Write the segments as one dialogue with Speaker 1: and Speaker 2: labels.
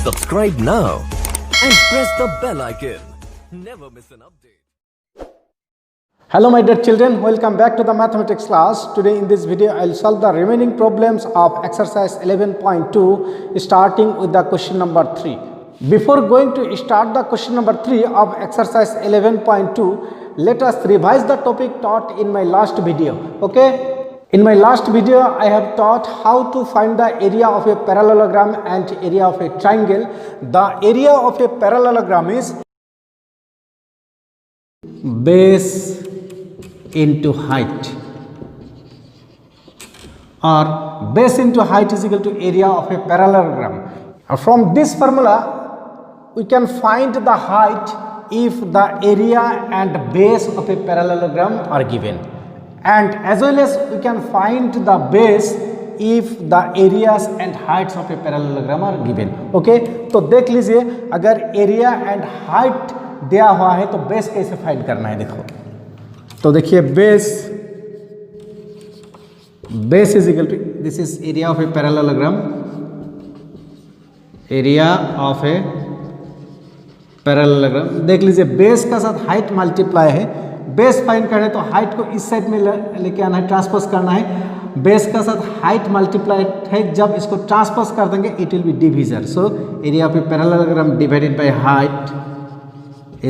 Speaker 1: Subscribe now and press the bell icon. Never miss an update.
Speaker 2: Hello my dear children, welcome back to the mathematics class. Today in this video I will solve the remaining problems of exercise 11.2 starting with the question number 3. Before going to start the question number 3 of exercise 11.2, let us revise the topic taught in my last video. Okay? In my last video I have taught how to find the area of a parallelogram and area of a triangle. The area of a parallelogram is base into height, or base into height is equal to area of a parallelogram. From this formula we can find the height if the area and base of a parallelogram are given, and as well as we can find the base if the areas and heights of a parallelogram are given. Okay, तो देख लीजिए अगर area and height दिया हुआ है तो base कैसे find करना है. देखो तो देखिए base is equal to, this is area of a parallelogram, area of a parallelogram. देख लीजिए बेस का साथ हाइट मल्टीप्लाई है. बेस फाइंड करना है तो हाइट को इस साइड में लेके आना है, ट्रांसपोज करना है. बेस का साथ हाइट मल्टीप्लाई है, जब इसको ट्रांसपोज कर देंगे it will B divisor. So area of a parallelogram divided by height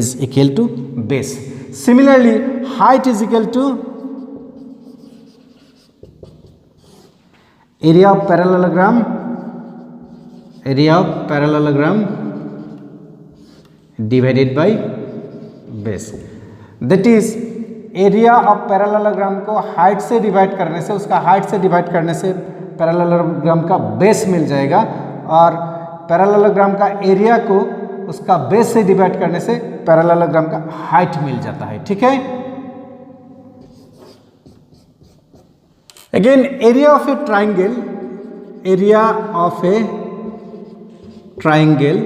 Speaker 2: is equal to base. Similarly, height is equal to area of parallelogram divided by base. That is, area of parallelogram को height से divide करने से, उसका height से divide करने से parallelogram का base मिल जाएगा, और पैरेललोग्राम का एरिया को उसका बेस से डिवाइड करने से पैरेललोग्राम का हाइट मिल जाता है. ठीक है. Again area of a triangle, area of a triangle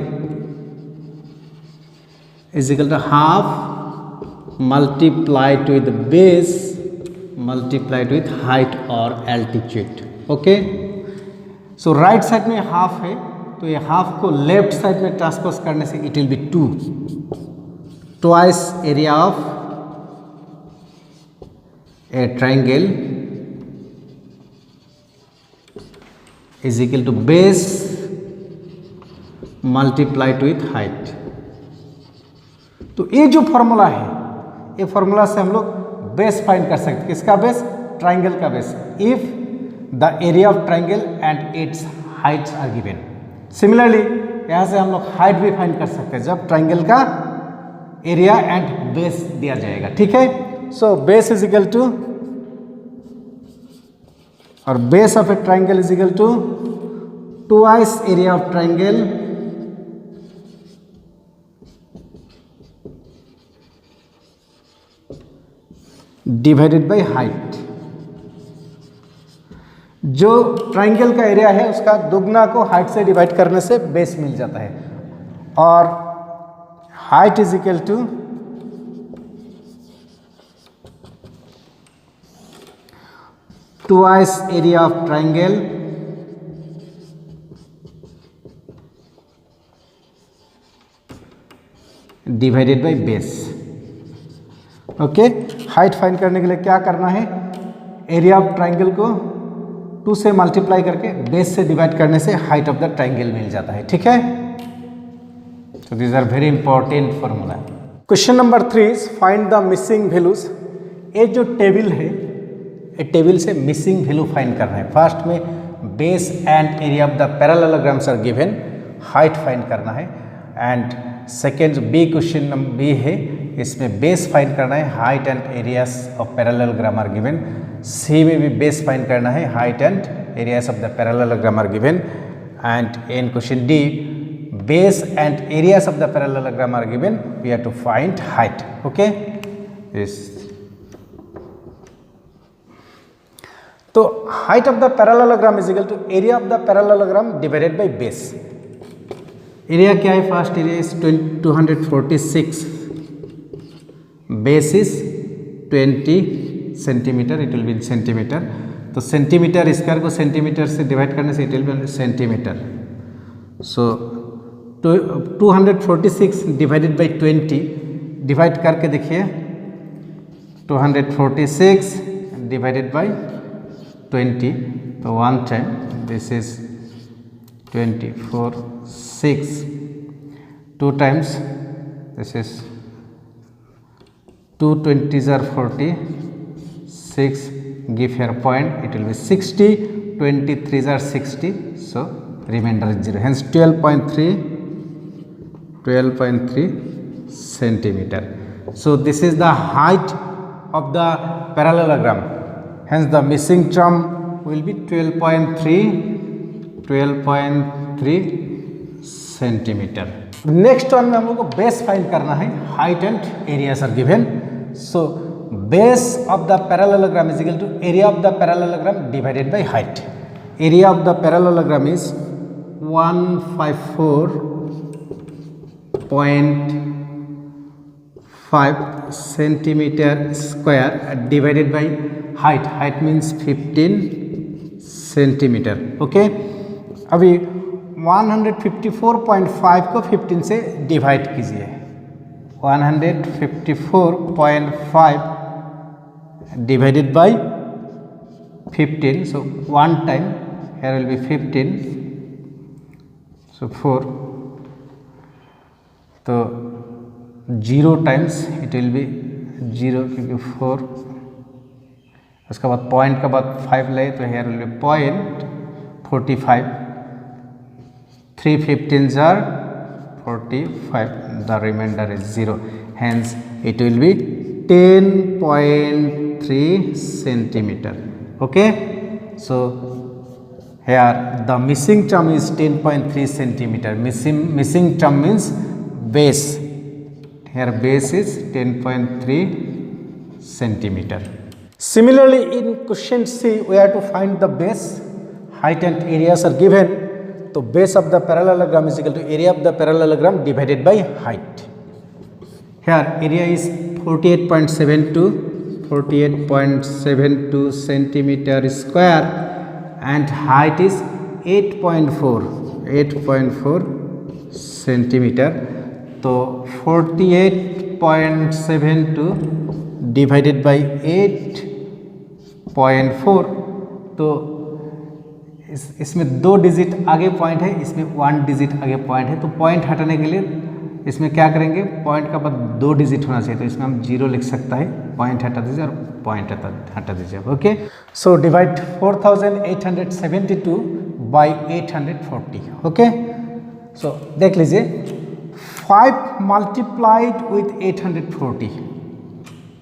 Speaker 2: is equal to half multiplied with base multiplied with height और altitude. Okay, so right side में हाफ है तो ये हाफ को लेफ्ट साइड में ट्रांसपोज करने से it will be 2 twice area of a triangle is equal to base multiplied with height. तो ये जो फॉर्मूला है, ये फॉर्मूला से हम लोग बेस फाइंड कर सकते हैं. किसका बेस? ट्राइंगल का base, if the area of triangle and its heights are given. Similarly यहाँ से हम लोग हाइट भी फाइंड कर सकते हैं जब ट्राइंगल का एरिया एंड बेस दिया जाएगा. ठीक है. So base is equal to, और base of a triangle is equal to twice area of triangle divided by height. जो ट्राइंगल का एरिया है उसका दुगना को हाइट से डिवाइड करने से बेस मिल जाता है, और height is equal to twice area of triangle divided by base. Okay, height find करने के लिए क्या करना है? एरिया ऑफ ट्राइंगल को 2 से मल्टीप्लाई करके बेस से डिवाइड करने से हाइट ऑफ द ट्राइंगल मिल जाता है. ठीक है. तो these are very important formula. Question number 3 is find the missing values. ये जो टेबल है, ये टेबल से मिसिंग वैल्यू फाइंड करना है. फर्स्ट में base and area of the parallelograms are given, height find करना है. And second B question number B है, इसमें बेस फाइंड करना है, height and areas of parallelogram are given. C में भी बेस फाइंड करना है, height and areas of the parallelogram are given. And in question D base and areas of the parallelogram are given, we have to find height. Okay, तो height of the parallelogram is equal to area of the parallelogram divided by base. Area क्या है? First area is 246, base is 20 centimetre, it will be in centimetre. तो centimetre square को centimetre से divide करने से it will be centimetre. So 246 divided by 20, divide करके देखिए 246 divided by 20, तो one time this is 24 6, 2 times this is 2 20s are 40, 6 give here point, it will be 60, 23s are 60, so remainder is 0, hence 12.3 centimeter. So this is the height of the parallelogram, hence the missing term will be 12.3 centimetre. Next one में हम लोग को base find करना है. Height and areas are given. So base of the parallelogram is equal to area of the parallelogram divided by height. Area of the parallelogram is 154.5 centimetre square divided by height. Height means 15 centimetre. Okay, अभी 154.5 को 15 से divide कीजिए. 154.5 divided by 15, so one time here will be 15, so 4, तो 0 times it will be 0 क्योंकि 4, उसके बाद point का बाद 5 ले तो here will be 0.45, 3 15s are 45, the remainder is 0, hence it will be 10.3 centimeter. Okay, so here the missing term is 10.3 centimeter. Missing term means base. Here base is 10.3 centimeter. Similarly, in question C, we have to find the base. Height and areas are given. So base of the parallelogram is equal to area of the parallelogram divided by height. Here area is 48.72 centimeter square and height is 8.4 centimeter. So 48.72 divided by 8.4, तो इसमें 2 digit आगे point है, इसमें 1 digit आगे point है, तो point हटाने के लिए इसमें क्या करेंगे, पॉइंट का बाद 2 डिजिट होना चाहिए, तो इसमें हम 0 लिख सकता है. पॉइंट हटा दीजिए और पॉइंट हटा दीजिए. Okay, so divide 4872 by 840. Okay, so देख लीजिए 5 मल्टीप्लाइड विथ 840,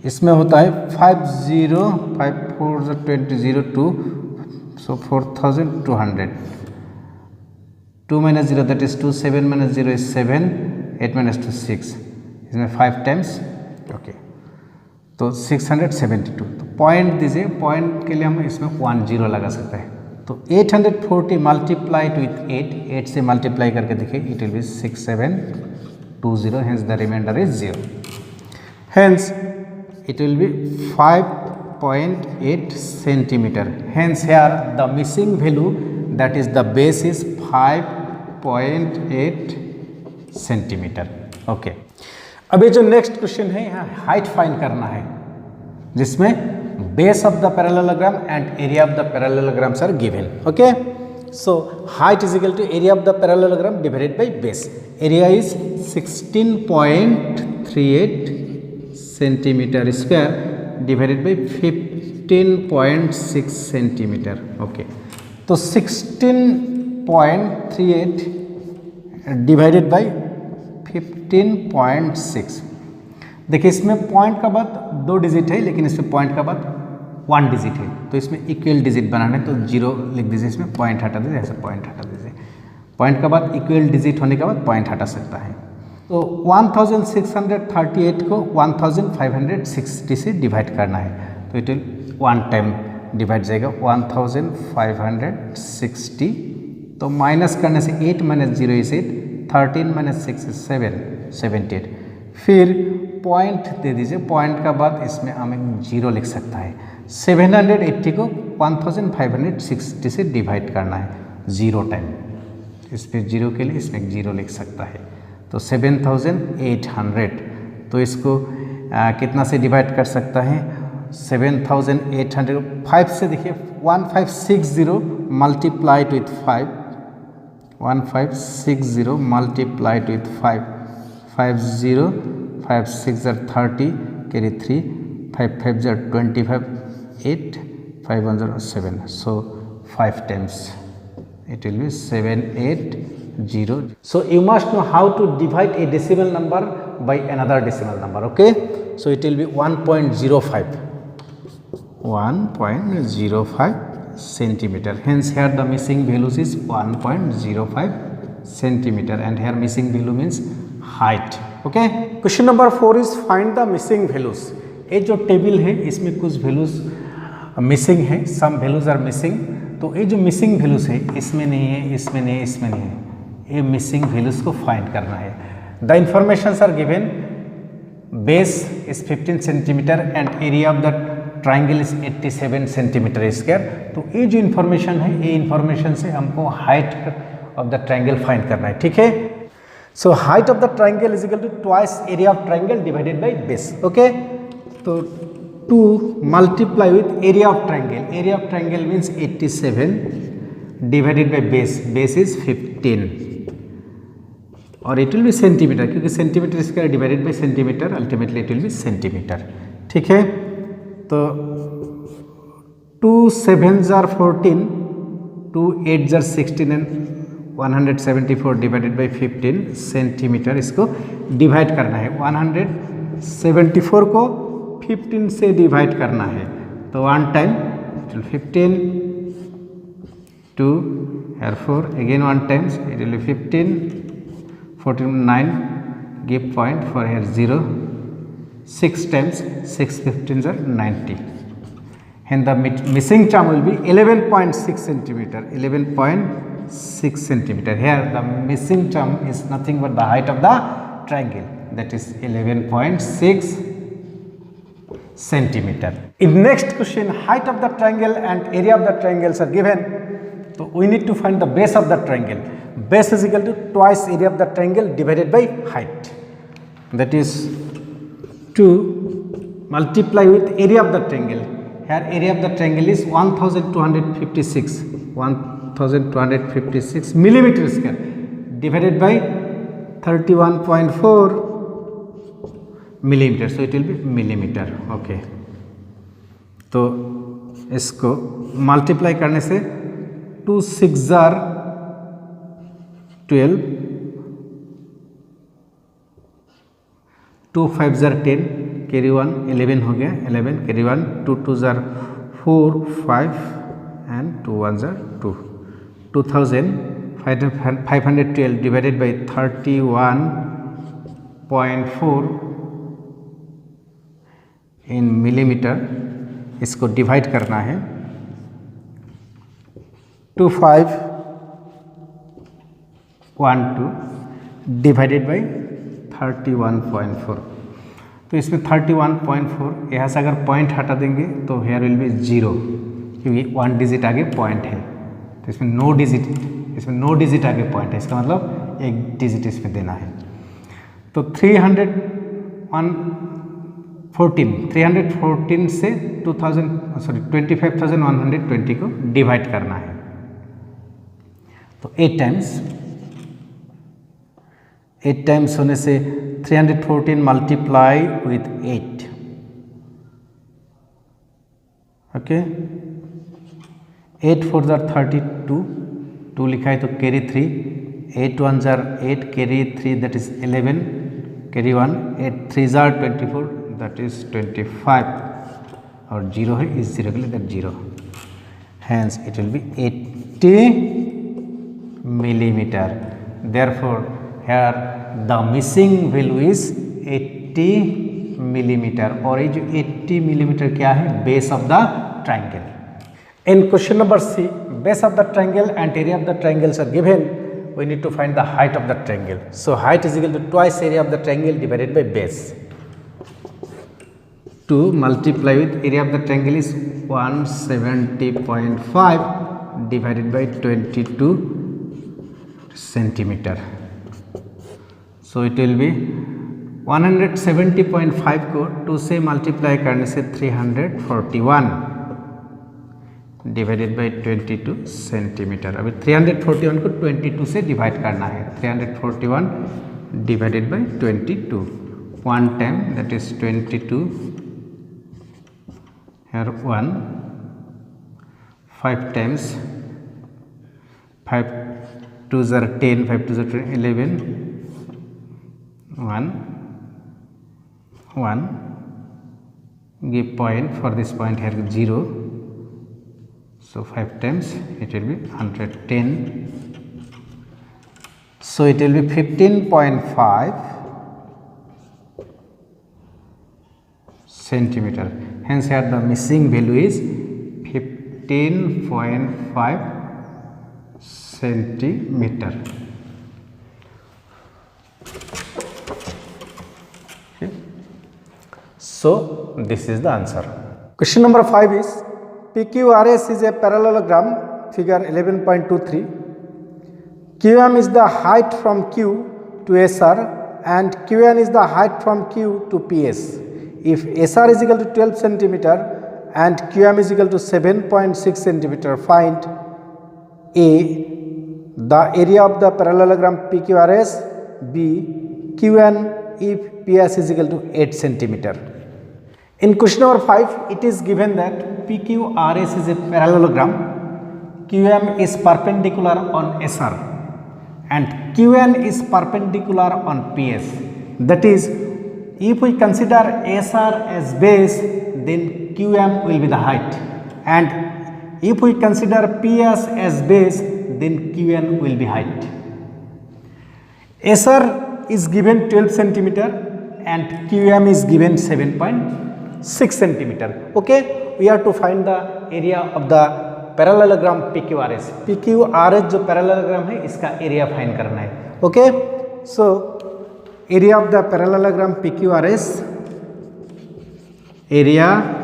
Speaker 2: इसमें होता है 5 0 5 4 20 0 2, so 4200. 2 minus 0 that is 2, 7 minus 0 is 7, 8 minus 2 6, इसमें 5 times. ओके, तो 672. तो पॉइंट दीजिए, पॉइंट के लिए हम इसमें 1 0 लगा सकते हैं. तो 840 मल्टीप्लाइड विथ 8 से मल्टीप्लाई करके देखिए, it will be 6720, hence the remainder is 0, hence it will be 5.8 centimeter. Hence here the missing value, that is the base, is 5.8 centimeter. Okay, अभी जो नेक्स्ट क्वेश्चन है, यहाँ हाइट फाइंड करना है, जिसमें base of the parallelogram and area of the parallelograms are given. Okay, so height is equal to area of the parallelogram divided by base. Area is 16.38 centimeter square divided by 15.6 centimetre. Okay, तो 16.38 divided by 15.6. देखिए इसमें point का बाद 2 digit है, लेकिन इसमें point का बाद 1 डिजिट है, तो इसमें इक्वल डिजिट बनाना है, तो 0 लिख दीजिए, इसमें पॉइंट हटा दीजिए, ऐसे पॉइंट हटा दीजिए. पॉइंट का बाद इक्वल डिजिट होने के बाद पॉइंट हटा सकता है. तो 1638 को 1560 से डिवाइड करना है, तो इट विल 1 टाइम डिवाइड जाएगा 1560. तो माइनस करने से 8 minus 0 is 8, 13 minus 6 is 7, 78. फिर पॉइंट दे दीजिए, पॉइंट का बाद इसमें हमें 0 लिख सकता है. 780 को 1560 से डिवाइड करना है 0 टाइम, इसमें 0 के लिए इसमें 0 लिख सकता है। तो 7800, तो इसको कितना से डिवाइड कर सकता है? 7800 5 से देखिए 1560 multiplied with 5, 1560 multiplied with 5, 50 5 6 are 30 carry 3 5 5 are 25 8 5 1 are 7, so 5 times it will be 780. So you must know how to divide a decimal number by another decimal number. Okay, so it will be 1.05 centimeter. Hence here the missing values is 1.05 centimeter, and here missing value means height. Okay, question number 4 is find the missing values. ये जो table है इसमें कुछ values missing है, some values are missing. तो ये जो missing values है इसमें नहीं है, इसमें नहीं है, इसमें नहीं है, ये मिसिंग वैल्यूज को फाइंड करना है। The informations are given, base is 15 centimetre and area of the triangle is 87 centimetre square. तो ये जो इन्फॉर्मेशन है, ये इन्फॉर्मेशन से हमको height of the triangle find करना है। ठीक है, so height of the triangle is equal to twice area of triangle divided by base. Okay, तो 2 multiply with area of triangle. Area of triangle means 87 divided by base. Base is 15 और it will be centimeter, क्योंकि centimetre square divided by centimetre, ultimately it will be centimetre. ठीक है, तो 2 7s are 14, 2 8s are 16 and 174 divided by 15 centimetre. इसको divide करना है, 174 को 15 से डिवाइड करना है। तो 1 time 15 2 here 4 again 1 times it will be 15 14 9 give point for here 0 6 times 6 15s are 90, and the missing term will be 11.6 centimeter, 11.6 centimeter. Here the missing term is nothing but the height of the triangle, that is 11.6 centimeter. In next question, height of the triangle and area of the triangles are given. So we need to find the base of the triangle. Base is equal to twice area of the triangle divided by height. That is 2 multiply with area of the triangle. Here area of the triangle is 1256 millimeter square divided by 31.4 millimetre, so it will B millimetre. Okay, तो इसको multiply करने से 2 6 are 12, 2 5 are 10 carry 1 11 हो गया, 11 carry 1, 2 2s are 4 5 and 2 1s are 2, 2512 divided by 31.4 in millimetre. इसको divide करना है, 2512 divided by 31.4। तो इसमें 31.4 यहाँ से अगर पॉइंट हटा देंगे तो हेयर विल बी 0, क्योंकि 1 डिजिट आगे पॉइंट है। तो इसमें नो डिजिट आगे पॉइंट है, इसका मतलब 1 डिजिट इसमें देना है। तो 314 से 25,120 को डिवाइड करना है। तो 8 टाइम्स होने से 314 multiply with 8। Okay, 8 4s are 32, 2 लिखा है तो carry 3, 8 1s are 8 carry 3 that is 11 carry 1, 8 3s are 24 that is 25 और 0 है, इस 0 के लिए that 0, hence it will be 80 millimeter. Therefore here the missing value is 80 millimeter, और ये जो 80 millimeter क्या है? Base of the triangle. In question number C, base of the triangle and area of the triangles are given. We need to find the height of the triangle. So height is equal to twice area of the triangle divided by base. 2 multiply with area of the triangle is 170.5 divided by 22 centimetre. So it will B 170.5 को 2 से multiply करने से 341 divided by 22 centimetre. अभी 341 को 22 से divide करना है. 341 divided by 22. 1 time that is 22. Here 1. 5 times 5 2s are 10, 5 2s are 11. 1 1 give point for this point here 0. So 5 times it will be 110. So it will be 15.5 centimeter. Hence here the missing value is 15.5 centimeter. Okay. So this is the answer. Question number 5 is PQRS is a parallelogram, figure 11.23. QM is the height from Q to SR and QN is the height from Q to PS. If SR is equal to 12 centimeter and QM is equal to 7.6 centimeter, find A. the area of the parallelogram PQRS, B. QN if PS is equal to 8 centimeter. In question number 5, it is given that PQRS is a parallelogram, QM is perpendicular on SR and QN is perpendicular on PS. That is, if we consider SR as base, then QM will be the height, and if we consider PS as base, then QN will be height. SR is given 12 centimeter and QM is given 7.6 centimeter. Okay, we have to find the area of the parallelogram PQRS. PQRS जो parallelogram है इसका area find करना है. Okay, so area of the parallelogram PQRS, area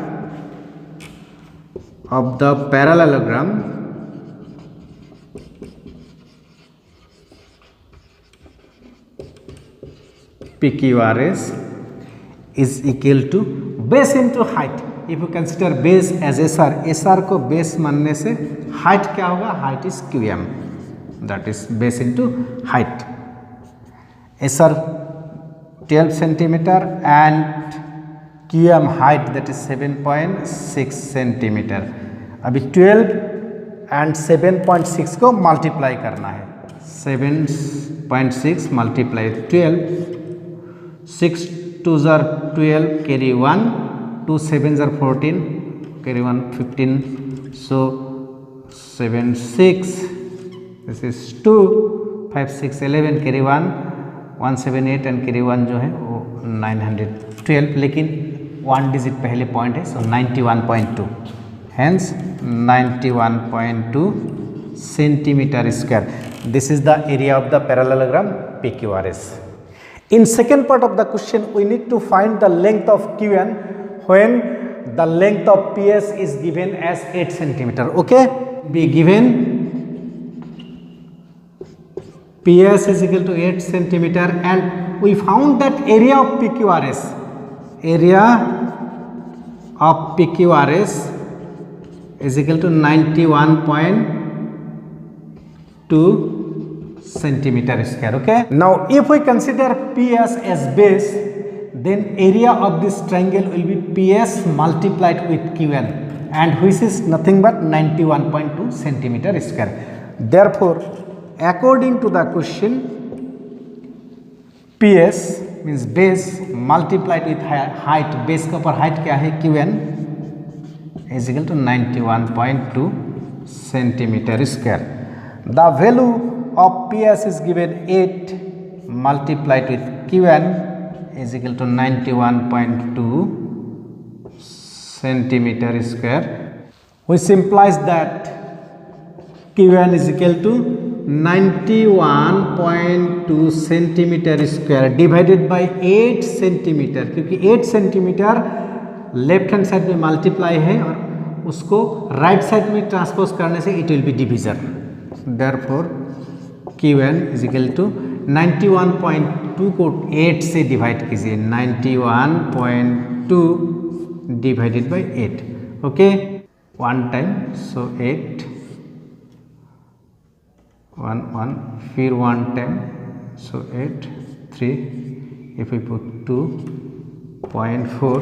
Speaker 2: of the parallelogram PQRS is equal to base into height. If you consider base as SR, SR को base मानने से height क्या होगा? Height is QM, that is base into height. SR 12 centimeter and QM height that is 7.6 centimeter. अभी 12 and 7.6 को multiply करना है. 7.6 multiply 12, 6 2s are 12, carry 1, 2 7s are 14, carry 1 15. So 7 6, this is 2, 5 6 11, carry 1, 178 and carry 1 जो है वो 912, लेकिन 1 digit पहले point है. सो 91.2, hence 91.2 centimeter square. This is the area of the parallelogram PQRS. In second part of the question, we need to find the length of QN when the length of PS is given as 8 centimeter. Okay, be given PS is equal to 8 centimeter and we found that area of PQRS, area of PQRS is equal to 91.2 centimeter square. Okay, now if we consider PS as base, then area of this triangle will be PS multiplied with QN, and which is nothing but 91.2 centimeter square. Therefore, according to the question, PS means base multiplied with height, base के ऊपर height क्या है QN is equal to 91.2 centimeter square. The value of PS is given 8 multiplied with QN is equal to 91.2 centimeter square, which implies that QN is equal to 91.2 centimeter square divided by 8 centimeter, क्योंकि 8 centimeter left hand side में multiply है और उसको right side में transpose करने से it will be division. Therefore Q1 is equal to 91.2 को 8 से डिवाइड कीजिए, 91.2 divided by 8, okay, 1 time, so 8, 1 फिर 1 time, so 8, 3, if we put 2.4,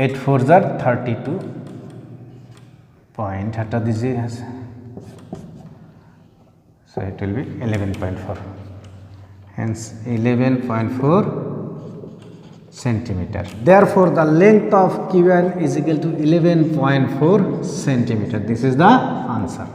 Speaker 2: 8 4 जार 32 पॉइंट हटा दीजिए, so it will be 11.4, hence 11.4 centimeter. Therefore the length of Q1 is equal to 11.4 centimeter. This is the answer.